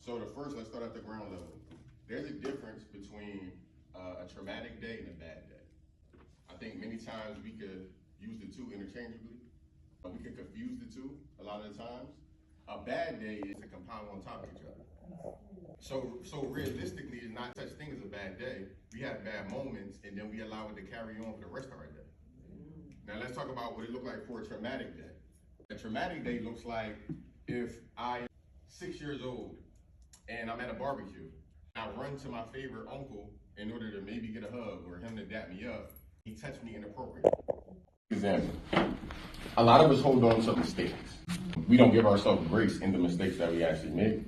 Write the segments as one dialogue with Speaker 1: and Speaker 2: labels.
Speaker 1: So let's start at the ground level. There's a difference between a traumatic day and a bad day. I think many times we could use the two interchangeably, but we could confuse the two a lot of the times. A bad day is a compound on top of each other. So realistically, it's not such thing as a bad day. We have bad moments, and then we allow it to carry on for the rest of our day. Now let's talk about what it looked like for a traumatic day. A traumatic day looks like if I'm 6 years old and I'm at a barbecue. I run to my favorite uncle in order to maybe get a hug or him to dap me up. He touched me inappropriately. Example, a lot of us hold on to mistakes. We don't give ourselves grace in the mistakes that we actually make.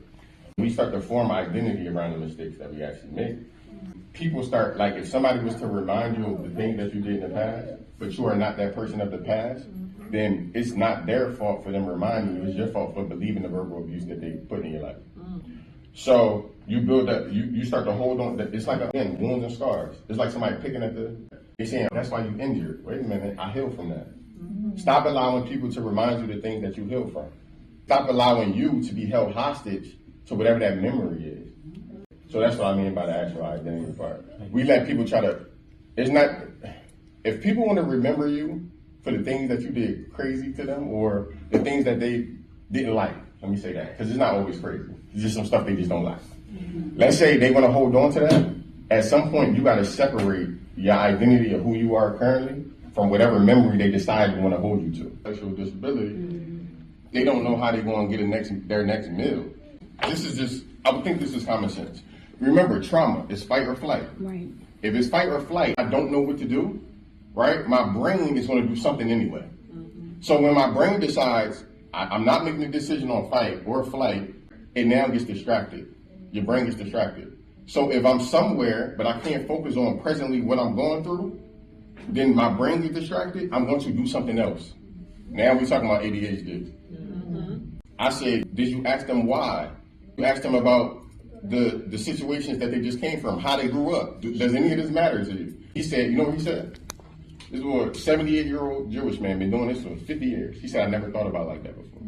Speaker 1: We start to form identity around the mistakes that we actually make. People start, like if somebody was to remind you of the things that you did in the past, but you are not that person of the past, then it's not their fault for them reminding you, it's your fault for believing the verbal abuse that they put in your life. So you build up, you start to hold on, it's like, again, wounds and scars. It's like somebody picking at they're saying, that's why you injured. Wait a minute, I healed from that. Stop allowing people to remind you the things that you healed from. Stop allowing you to be held hostage to whatever that memory is. So that's what I mean by the actual identity part. We let people if people want to remember you for the things that you did crazy to them or the things that they didn't like, let me say that, because it's not always crazy. It's just some stuff they just don't like. Let's say they want to hold on to that. At some point, you got to separate your identity of who you are currently from whatever memory they decide they want to hold you to. Sexual disability, they don't know how they're going to get their next meal. I would think this is common sense. Remember, trauma is fight or flight.
Speaker 2: Right.
Speaker 1: If it's fight or flight, I don't know what to do, right? My brain is going to do something anyway. So when my brain decides I'm not making a decision on fight or flight, it now gets distracted. Your brain gets distracted. So if I'm somewhere, but I can't focus on presently what I'm going through, then my brain gets distracted, I'm going to do something else. Now we're talking about ADHD. I said, did you ask them why? You asked them about the situations that they just came from, how they grew up. Does any of this matter to you? He said, you know what he said? This was a 78-year-old Jewish man, been doing this for 50 years. He said, I never thought about it like that before.